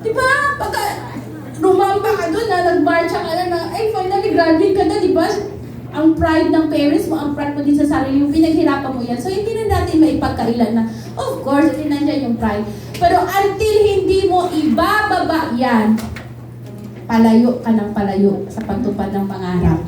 Di ba? Pagka rumamba ka doon na, nag-marcha ka na, ay finally graduate ka na, di ba? Ang pride ng parents mo, ang pride mo din sa sarili mo, pinaghirapan mo yan. So hindi na natin maipagkailan na, of course, hindi nandiyan yung pride. Pero until hindi mo ibababa yan, palayo ka ng palayo sa pagtupad ng pangarap.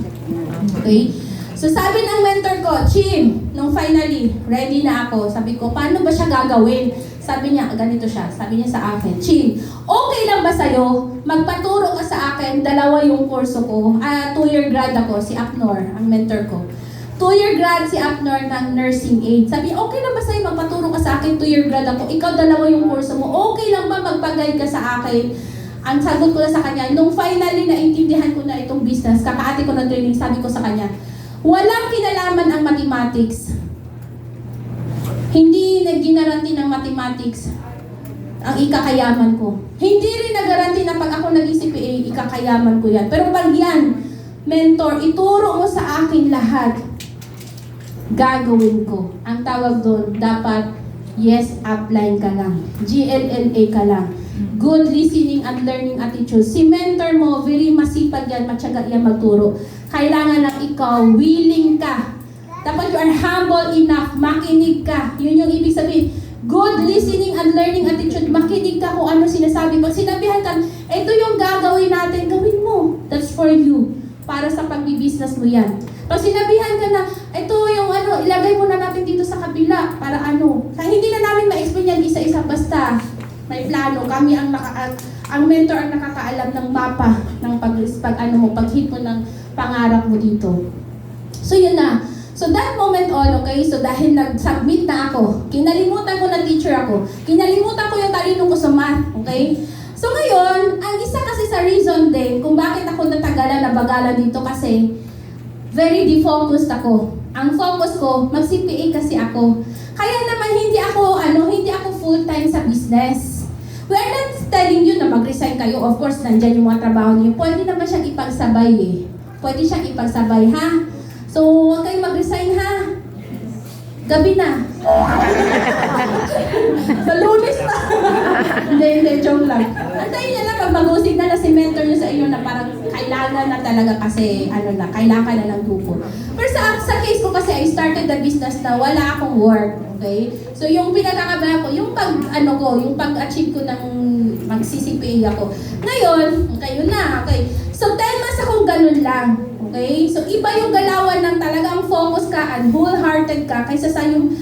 Okay? So sabi ng mentor ko, Chim, nung finally, ready na ako, sabi ko, paano ba siya gagawin? Sabi niya, ganito siya, sabi niya sa akin, Chim, okay lang ba sa'yo, magpaturo ka sa akin, 2 yung kurso ko, 2-year grad ako, si Apnor, ang mentor ko. 2-year grad si Apnor ng nursing aid. Sabi, okay lang ba sa'yo, magpaturo ka sa akin, 2-year grad ako, ikaw 2 yung kurso mo, okay lang ba magpag-guide ka sa akin? Ang sagot ko na sa kanya, nung finally naintindihan ko na itong business, kakaati ko ng training, sabi ko sa kanya, walang kinalaman ang mathematics. Hindi nag-guarantee ng mathematics ang ikakayaman ko. Hindi rin nag-guarantee na pag ako nag-CPA, ikakayaman ko yan. Pero pag yan, mentor, ituro mo sa akin lahat, gagawin ko. Ang tawag doon, dapat, yes, upline ka lang. GLLA ka lang. Good listening and learning attitude. Si mentor mo, very masipag yan, matyaga yan magturo. Kailangan lang ikaw, willing ka. Dapat you are humble enough, makinig ka. Yun yung ibig sabihin. Good listening and learning attitude, makinig ka kung ano sinasabi. Pag sinabihan ka, ito yung gagawin natin, gawin mo. That's for you. Para sa pag-business mo yan. Pag sinabihan ka na, ito yung ano, ilagay mo na natin dito sa kabila. Para ano. Hindi na namin ma-explain yan isa-isa, basta may plano. Kami ang mentor ang nakakaalam ng mapa ng pag-hit mo ng pangarap mo dito. So yun na. So that moment all, okay? So dahil nag-submit na ako, kinalimutan ko na teacher ako, kinalimutan ko yung talino ko sa math, okay? So ngayon, ang isa kasi sa reason din kung bakit ako natagalan, nabagalan dito kasi very defocused ako. Ang focus ko, mag-CPA kasi ako. Kaya naman hindi ako full-time sa business. We are not telling you na mag-resign kayo. Of course, nandyan yung mga trabaho niyo. Pwede naman siyang ipagsabay eh. Pwede siyang ipagsabay, ha? So, huwag kayong mag-resign, ha? Gabi na. Sa Lunes na. Hindi, joke lang. Antayin niya lang pag mag-usig na si mentor niyo sa inyo na parang kailangan na talaga kasi, kailangan na ng grupo. Pero sa case ko kasi, I started the business na wala akong work. Okay? So, yung pinagkakabayan ko, yung pag-achieve ko ng mag-CCPA ako. Ngayon, okay, yun na. Okay. So, 10 months akong ganun lang. Okay? So, iba yung galawan ng talagang focus ka and wholehearted ka kaysa sa yung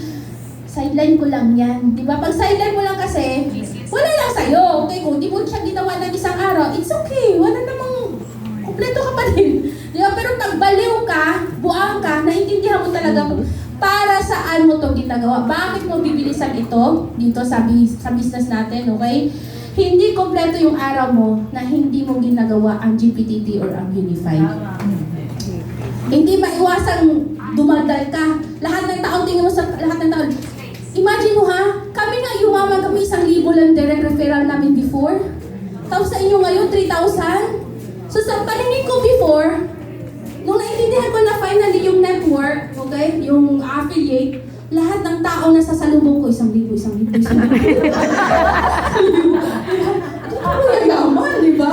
sideline ko lang yan. Di ba? Pag sideline mo lang kasi, wala lang sa'yo. Okay? Kung di mo siya ginawa ng isang araw, it's okay. Wala namang, kompleto ka pa din. Di ba? Pero pag baliw ka, buang ka, naintindihan mo talaga para saan mo itong ginagawa. Bakit mo bibilisan ito dito sa business natin, okay? Hindi kompleto yung araw mo na hindi mo ginagawa ang GPTT or ang Unify. Hindi maiwasang dumaldal ka. Lahat ng taon, tingin mo sa lahat ng taon. Imagine mo ha, kami nga yumaman kami 1,000 lang direct referral namin before. Tapos sa inyo ngayon, 3,000. So sa paningin ko before, nung naintindihan ko na finally yung network, okay, yung affiliate, lahat ng tao na sasalubong ko, 1,000. Ano yan naman, di ba?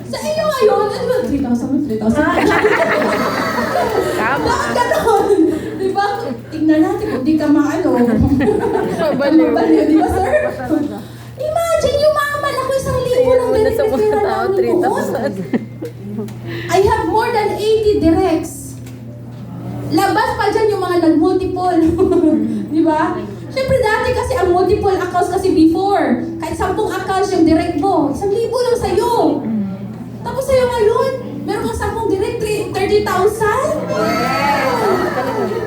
Sa inyo ngayon, 3,000. Tama. Ganon. Di ba? Tingnan natin kung di ka maano. Mabaliw, di ba, sir? Imagine, yumaman ako 1,000 lang direct referral namin noon. I have more than 80 directs. Labas pa dyan yung mga nag-multiple. Di ba? Siyempre dati kasi ang multiple accounts kasi before. Kahit 10 accounts yung direct mo. 1,000 lang sa'yo. Tapos sa'yo ngayon, meron kang 10 direct, 30,000?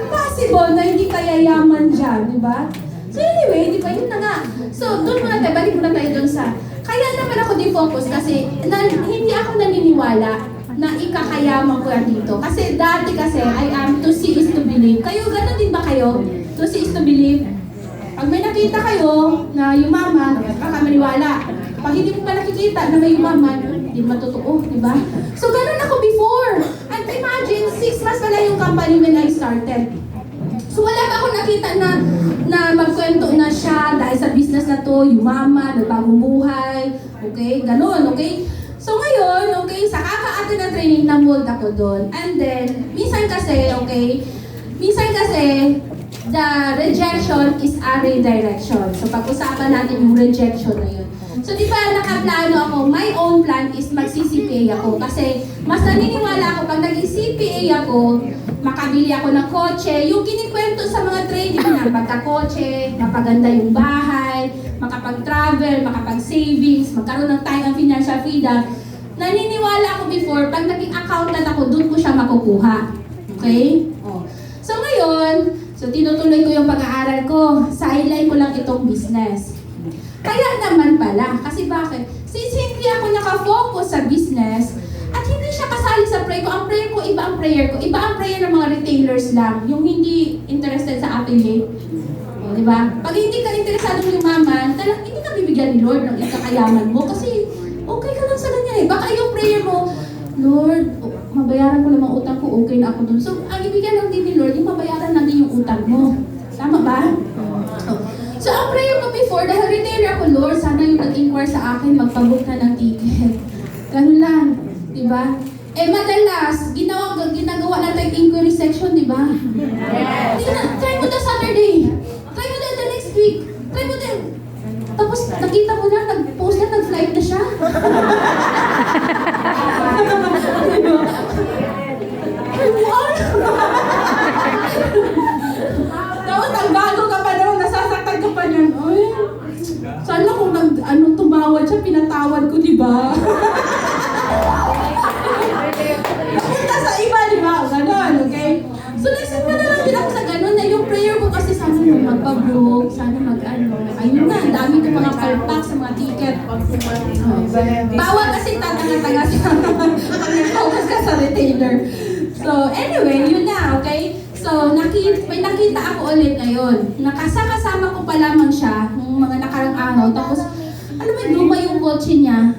Possible na hindi kaya yaman dyan, di ba? So anyway, di ba, yun na nga. So doon muna tayo, balik muna tayo doon sa, kaya naman ako di-focus kasi hindi ako naniniwala na ikakayaman ko yan dito. Kasi dati kasi, I am to see is to believe. Kayo, gano'n din ba kayo? To see is to believe. Pag may nakita kayo na yumaman, baka maniwala. Pag hindi mo pa nakikita na may yumaman, hindi matotoo, di ba? So, ganun ako before. And imagine, 6 months pala yung company when I started. So, wala pa ako nakita na magkwento na siya dahil sa business na na to, yumaman, nagbagong buhay, okay? Ganon, okay? So ngayon, okay, sa kaka-attend na training, na-mold ako doon. And then, minsan kasi, the rejection is a redirection. So pag-usapan natin yung rejection na yun. So di ba nakaplano ako, my own plan is mag-CCPA ako. Kasi mas naniniwala ako, pag nag-CPA ako, makabili ako ng kotse. Yung kinikwento sa mga training na pagka-kotse, mapaganda yung bahay, makapag-travel, makapag-savings, magkaroon ng time and financial freedom. Naniniwala ako before, pag naging accountant ako, doon ko siya makukuha. Okay? Oh. So ngayon, tinutuloy ko yung pag-aaral ko. Sideline ko lang itong business. Kaya naman pala, kasi bakit? Since hindi ako nakafocus sa business, at hindi siya kasali sa prayer ko, ang prayer ko, iba ang prayer ko. Iba ang prayer ng mga retailers lang, yung hindi interested sa affiliate. O, di ba? Pag hindi ka interesado ng yumaman, talagang hindi ka bibigyan ni Lord ng ikakayaman mo kasi okay ka lang sa ganyan eh. Baka yung prayer mo, Lord, mabayaran ko lang ang utang ko, okay na ako dun. So, ang ibigyan lang din ni Lord, yung mabayaran natin yung utang mo. Tama ba? So, ang prayer ko before, dahil retailer ako, Lord, sana yung nag-inquire sa akin, magpabook na ng ticket. Ganun lang. Diba? Eh, madalas, ginagawa natin inquiry section, diba? Yes. Try mo na Saturday. Try mo na the next week. Try mo na. Tapos, nakita mo na, nag-post na, nag-flight na siya. Tapos, nagbago ka pa naman, nasasaktan ka pa niyan. Ay, sana kung tumawad siya, pinatawad ko, diba? Napunta sa iba, diba? Ganon, okay? So, nagsimula na lang din ako sa ganon na yung prayer ko kasi sana magpa-book, sana ayun na, dami ko mga palpak sa mga ticket. Bawal kasi tatanga-tanga sa pag-focus ka sa retailer. So, anyway, yun na, okay? So, may nakita ako ulit ngayon. Nakasama ko pa lamang siya nung mga nakarang araw. Tapos, luma yung kotse niya.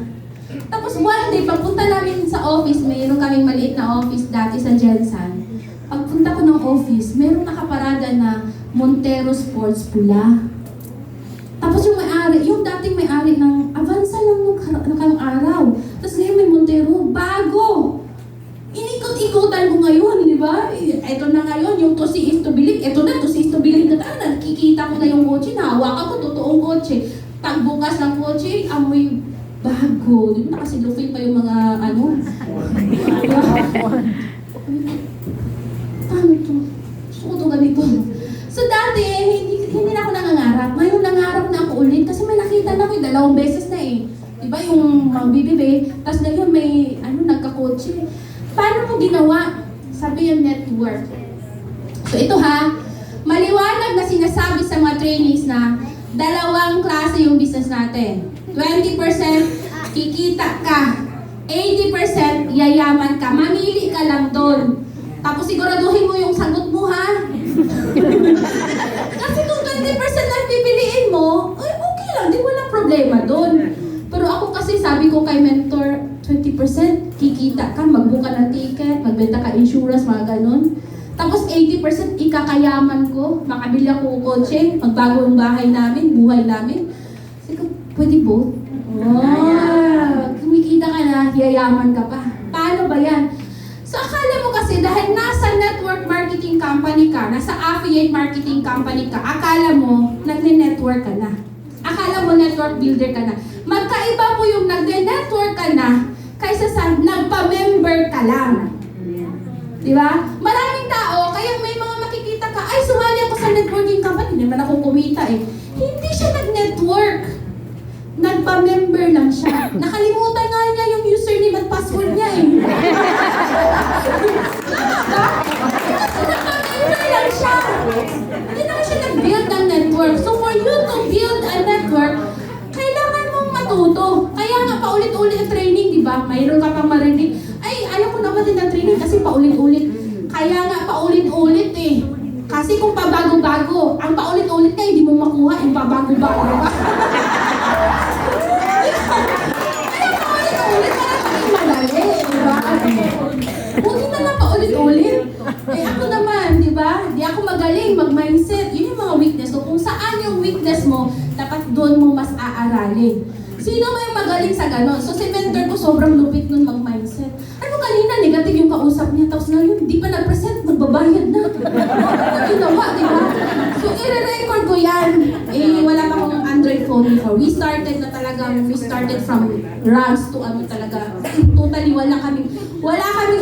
Tapos one day, pagpunta namin sa office, mayroon kaming maliit na office dati sa Jensen. Pagpunta ko ng office, mayroong nakaparada na Montero Sports pula. Tapos yung dating may-ari ng Avanza lang nakarang araw. Tapos ngayon may Montero, bago! Inikot-ikutan ko ngayon, di ba? Ito na ngayon, yung to see is to believe. Ito na, to see is to believe. Nakikita ko na yung kotse, nahawakan ko, totoong kotse. Pagbukas ng kotse, amoy bago. Di ba nakasilufin pa yung mga Paano to? Gusto ko to ganito. So dati, hindi na ako nangangarap. Ngayon nangarap na ako ulit kasi may nakita na ako 2 beses na eh. Di ba yung BBB? Tapos ngayon may nagkakotse. Paano mo ginawa? Sabi yung network. So ito maliwanag na sinasabi sa mga trainees na 2 klase yung business natin. 20% kikita ka. 80% yayaman ka. Mamili ka lang doon. Tapos siguraduhin mo yung sagot mo Kasi kung 20% ang pipiliin mo, ay okay lang, di walang problema doon. Pero ako kasi sabi ko kay mentor, 20% kikita ka, magbuka ng ticket, magbenta ka insurance, mga ganun. Tapos 80% ikakayaman ko, makabili ako kotse, magbago yung bahay namin, buhay namin. Sabi ko, pwede both? Kumikita ka na, yayaman ka pa. Paano ba yan? So akala mo kasi dahil nasa network marketing company ka, nasa affiliate marketing company ka, akala mo nagne-network ka na. Akala mo network builder ka na. Magkaiba po yung nagne-network ka na kaysa sa nagpa-member ka lang. Di ba? Maraming tao, kaya may mga makikita ka, ay sumali ako sa networking company, hindi naman ako kumita eh. Hindi siya nag-network. Nagpa-member lang siya. Nakalimutan nga niya yung username at password niya eh. Kasi nagpa-member lang siya. Hindi naman siya nag-build ng network. So for you to build a network, kailangan mong matuto. Kaya nga paulit-ulit ang training, di ba? Mayroon ka pang marinig. Ay, ayaw ko naman din ang training kasi paulit-ulit. Kaya nga paulit-ulit eh. Kasi kung pabago-bago, ang paulit-ulit na hindi mo makuha, yung pabago-bago ba? Kaya paulit-ulit para maging madali, di ba? Buti na lang paulit-ulit. Eh ako naman, di ba? Di ako magaling mag-mindset. Yun yung mga weakness ko. Kung saan yung weakness mo, dapat doon mo mas aaralin. Sino may magaling sa ganon? So si mentor ko sobrang lupit nun mag-mindset. Ano kanina, negative yung kausap niya, tapos ngayon, di pa nag-present, magbabayad na. Ano ginawa, di ba? So i-record ko yan. Wala pa akong Android phone before. We started from rags to talaga. Totally wala kaming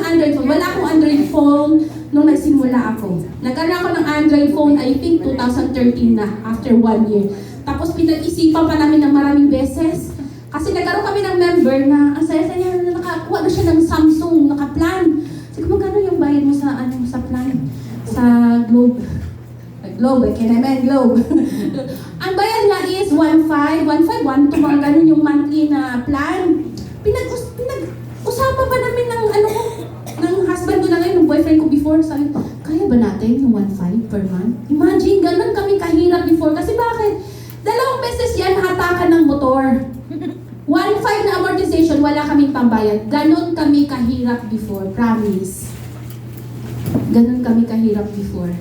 Android phone. Wala akong Android phone nung nagsimula ako. Nagkaroon ako ng Android phone, I think 2013 na, after 1 year. Tapos pinag-isipan pa namin ng maraming beses. Kasi nagkaroon kami ng member na ang saya-saya na nakakuha na siya ng Samsung, naka-plan. Sige, magkano yung bayad mo sa plan? Sa Globe. Globe, Globe. Ang bayad nga is 1.5, 1.2, mga ganun yung monthly na plan. Pinag-usapan pa namin ng husband ko na ngayon, ng boyfriend ko before, sabi, kaya ba natin yung 1.5 per month? Imagine, ganun kami kahirap before. Kasi bakit? 2 beses yan hatakan ng motor. 1.5 na amortization, wala kaming pambayad. Ganon kami kahirap before, promise. Ganon kami kahirap before.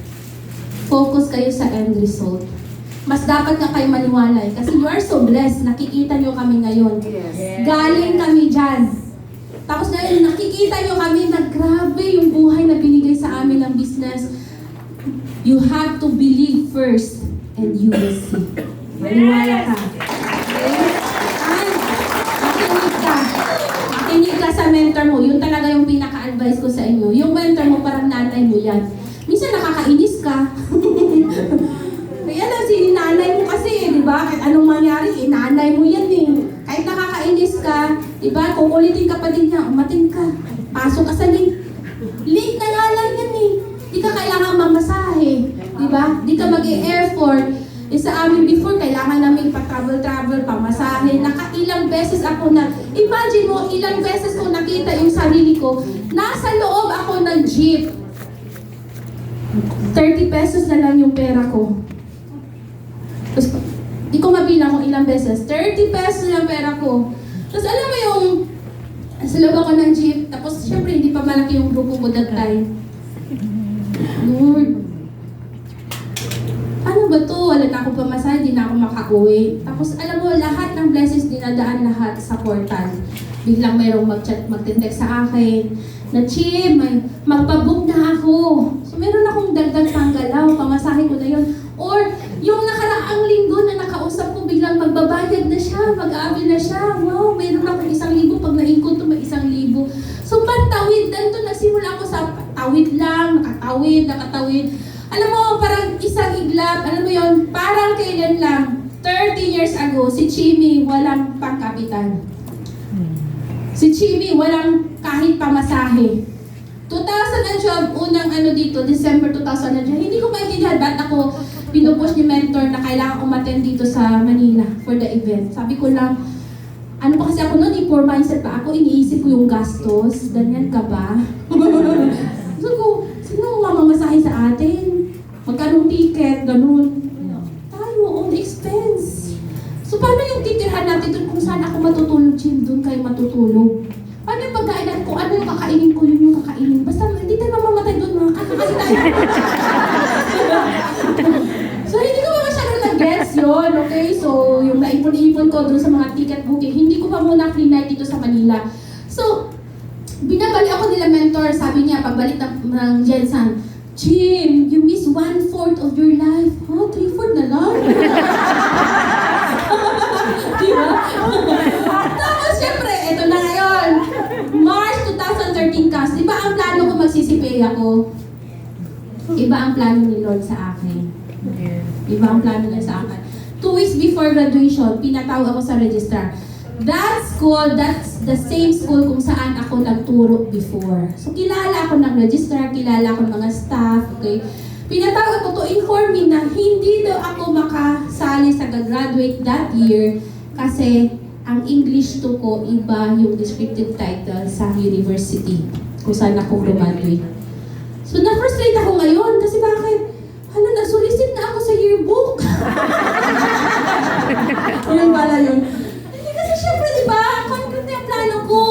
Focus kayo sa end result. Mas dapat nga kayo maniwala kasi you are so blessed. Nakikita nyo kami ngayon. Yes. Galing kami dyan. Tapos ngayon, nakikita nyo kami na grabe yung buhay na binigay sa amin ng business. You have to believe first and you will see. Maniwala ka. Makinig ka sa mentor mo. Yun talaga yung pinaka-advice ko sa inyo. Yung mentor mo parang nanay mo yan. Minsan nakakainis ka. Kaya lang si nanay mo kasi, di ba? Kahit anong mangyari, nanay mo yan eh. Kahit nakakainis ka, di ba? Kukulitin ka pa din niya, umating ka. Pasok ka sa link. Link na nga lang yan eh. Di ka kailangan mamasahe. Di ba? Di ka mag-e-effort. Sa amin before, kailangan namin pa-travel, pamasahe. Nakailang beses ako imagine mo, ilang beses ko nakita yung sarili ko, nasa loob ako ng jeep. 30 pesos na lang yung pera ko. Tapos, di ko mabilang kung ilang beses. 30 pesos na yung pera ko. Tapos alam mo yung, nasa loob ako ng jeep, tapos syempre hindi pa malaki yung grupo ko that time. Lord, ano ba to? Wala na akong pamasahe, di na ako makauwi. Tapos alam mo, lahat ng blessings dinadaan lahat sa portal. Biglang mayroong mag-text sa akin na, Chim, magpabook na ako. So meron akong dagdag panggalaw, pamasahe ko na yun. Or yung nakaraang linggo na nakausap ko, biglang magbabayad na siya, mag-aabil na siya. Wow, meron akong 1,000. Pag na-income to, may 1,000. So pantawid, ganito nagsimula ako sa tawid lang, nakatawid. Alam mo, parang isang iglap, alam mo yon, parang kailan lang, 30 years ago, si Chimmy walang pangkapitan. Si Chimmy walang kahit pamasahe. 2012, unang dito, December 2012, hindi ko maintindihan ba't ako pinupush ni mentor na kailangan umattend dito sa Manila for the event. Sabi ko lang, ano pa kasi ako noon, poor mindset pa ako, iniisip ko yung gastos, ganyan ka ba? So ko, sino mamamasahe sa atin? Magkano ticket, ganun. Tayo, own expense. So paano yung titirhan natin doon kung saan ako matutulog, Jim? Doon kayo matutulog. Paano yung pagkainan ko? Ano yung kakainin ko? Yun yung kakainin. Basta hindi tayo mamamatay doon, mga kasi tayo. So hindi ko pa masyado nag-gets yun, okay? So yung naipon-ipon ko doon sa mga ticket booking, hindi ko pa muna free night dito sa Manila. So, binabali ako nila mentor, sabi niya, pagbalik ng Jensen, Jim, you miss 1/4 of your life. Oh, 3/4 na lang. Diba? Tapos, syempre, eto na ngayon. March 2013 cast. Diba ang plano ko magsisipay ako? Iba ang plano ni Lord sa akin. Iba ang plano niya sa akin. 2 weeks before graduation, pinatawag ako sa registrar. That school, that's the same school kung saan ako nagturo before. So, kilala ako ng registrar, kilala ako ng mga staff, okay? Pinatawag ko to inform me na hindi daw ako makasali sa graduate that year kasi ang English to ko iba yung descriptive title sa university kung saan ako graduate. So, na-frustrate ako ngayon kasi bakit? Hala, nag-solicit na ako sa yearbook. Yun pala yun. Siyempre, di ba? Concrete na yung plano ko.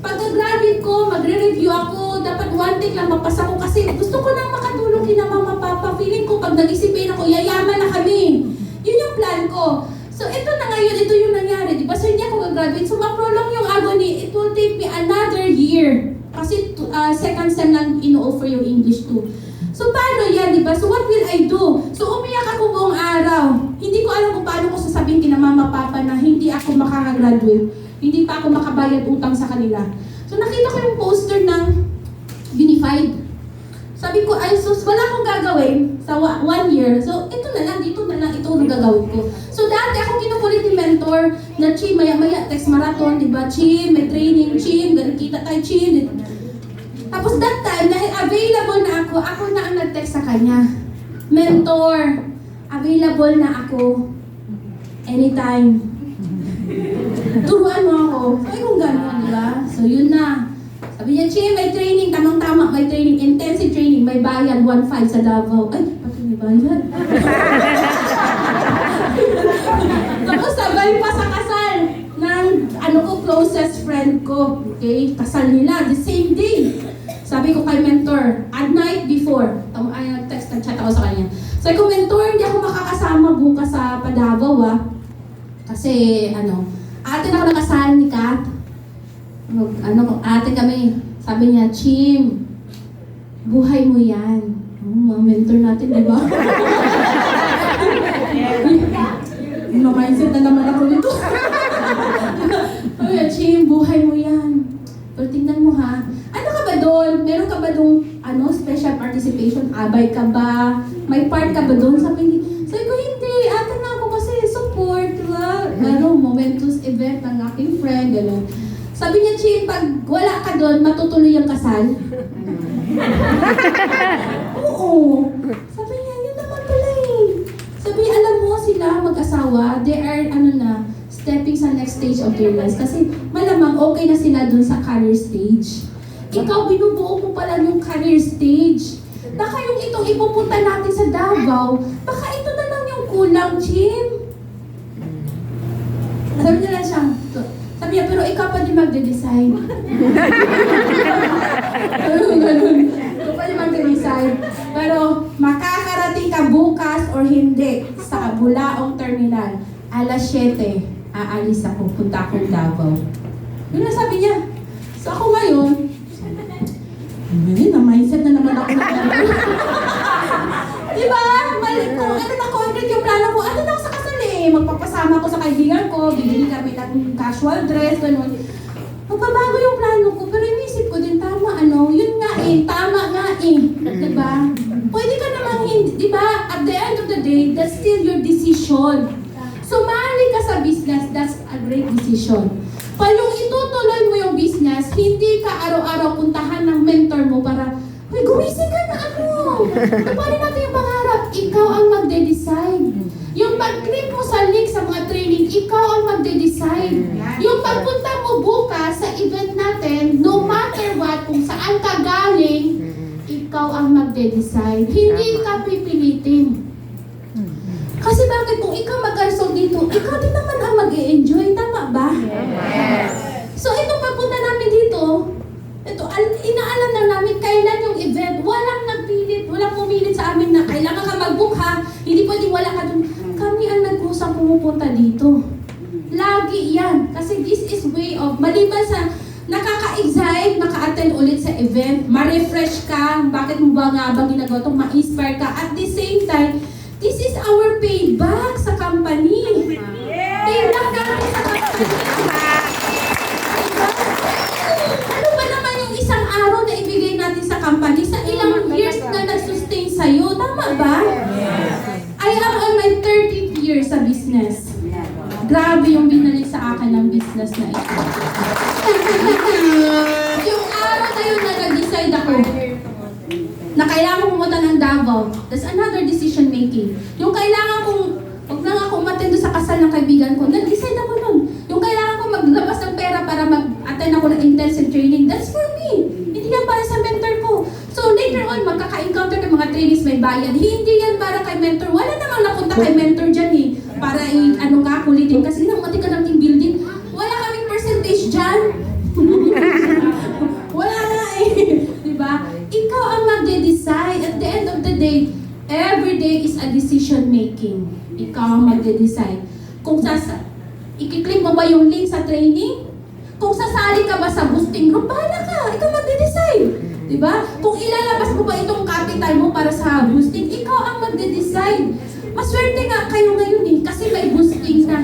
Pagka-graduate ko, magre-review ako, dapat 1 take lang mapasa ko kasi gusto ko nang makatulong kina mama papa. Feeling ko pag nag-isipin ako, yayaman na kami. Yun yung plan plan ko. So, ito na ngayon, ito yung nangyari, di ba? So, hindi ako gagraduate. So, ma-prolong yung agony. It will take me another year. Kasi second sem lang ino-offer yung English 2. So, paano yan, di ba? So, what will I do? So, umiyak ako buong araw. Hindi ko alam kung paano ko sasabihin kina mama, papa na hindi ako makakagraduate. Hindi pa ako makabayad utang sa kanila. So, nakita ko yung poster ng Unified. Sabi ko, ay sus, wala akong gagawin sa 1 year. So, ito na lang, dito na lang, ito ang gagawin ko. So, dati ako kinukulit ni mentor na, Chim, maya-maya, text marathon, di ba? Chim, may training, Chim, kita tayo, Chim. Tapos that time, dahil available na ako na ang nag-text sa kanya. Mentor, available na ako. Anytime. Turuan mo ako. Ay, kung gano'n, di ba? So, yun na. Sabi niya, Chim, may training, tamang-tama, may training, intensive training, may bayad, 1.5 sa Davao. Ay, pati may bayad. Tapos sabay pa sa kasal ng closest friend ko. Okay? Kasal nila, the same day. Sabi ko kay mentor, at night before, text, nag-chat ako sa kanya. Sabi ko, mentor, hindi ako makakasama bukas sa Davao, Kasi, ate na ako nakasal ni Kat. Ate kami, sabi niya, Chim, buhay mo yan. Mga mentor natin, di ba? Ma-mindset na naman ako nito. Sabi niya, Chim, buhay mo yan. Pero tingnan mo ha, ano ka ba doon? Meron ka ba doon special participation? Abay ka ba? May part ka ba doon? Sabi ko, hindi. Ate na ako kasi support. Diba? Momentous event ng aking friend. Gano'n. Sabi niya, Chim, pag wala ka doon, matutuloy ang kasal. Oo. Sabi niya, yun naman pala eh. Sabi, alam mo sila, mag-asawa, they are, stepping sa next stage of their lives. Kasi malamang okay na sila dun sa career stage. Ikaw, binubuo mo pala yung career stage. Baka yung itong ipupunta natin sa Davao, baka ito na lang yung kulang, Chim. Sabi niya lang siya, sabi niya, pero ikaw pa din magde-design. Ganun. Ikaw pa din magde-design. Pero makakarating ka bukas or hindi sa Bulaong Terminal. Alas 7. Aalis ako, punta akong Davao. Yun na sabi niya. So ako ngayon, na-mindset na naman ako. Diba? Kung na-concrete yung plano ko, na ako sa kasal eh. Magpapasama ko sa kaibigan ko, bibili kami ng casual dress, gano'n. Magbabago yung plano ko, pero inisip ko din, tama yun nga eh, tama nga eh. Diba? Pwede ka namang hindi, diba? At the end of the day, that's still your decision. Sumali ka sa business, that's a great decision. Pag yung itutuloy mo yung business, hindi ka araw-araw puntahan ng mentor mo para, uy, gumising ka na Tuparin natin yung pangarap. Ikaw ang magde-decide. Yung pag-click mo sa link sa mga training, ikaw ang magde-decide. Yung pagpunta mo bukas sa event natin, no matter what, kung saan ka galing, ikaw ang magde-decide. Hindi ka pipilitin. Kasi bakit kung ikaw mag-result dito, ikaw din naman ang mag-e-enjoy. Tama ba? Yes. So itong pagpunta namin dito, inaalam na namin kailan yung event. Walang nagpilit, walang pumilit sa amin na kailangan ka mag-book ha. Hindi pwedeng wala ka dun. Kami ang nag-usang pumupunta dito. Lagi yan. Kasi this is way of, maliban sa nakaka-excite, maka-attend ulit sa event, ma-refresh ka, bakit mo ba nga ba ginagawa ito, ma-inspire ka. At the same time, this is our payback sa company. Payback natin sa company. Ano ba naman yung isang araw na ibigay natin sa company sa ilang years na nag-sustain sa'yo? Tama ba? I am on my 13th year sa business. Grabe yung binalik sa akin ng business na ito. Yung araw na yun na nag-decide ako na kailangan pumunta ng Davao, that's another decision making. Yung kailangan kong, huwag lang ako umattend sa kasal ng kaibigan ko, nag-decide ako nun. Yung kailangan kong maglabas ng pera para mag-attend ako ng intensive training, that's for me. Hindi yan para sa mentor ko. So later on, magkaka-encounter ng mga trainings may bayad. Hindi yan para kay mentor. Wala namang napunta kay mentor dyan eh. Para kulitin. Kasi umati ka ng team building. Wala kaming percentage dyan. Wala na eh. Diba? Ikaw ang magde-decide. At the end of the day, every day is a decision making. Ikaw ang magde-decide. Kung i-click mo ba yung link sa training? Kung sasali ka ba sa boosting group, bahala ka. Ikaw magde-decide. Diba? Kung ilalabas mo ba itong capital mo para sa boosting, ikaw ang magde-decide. Maswerte nga kayo ngayon kasi may boosting na.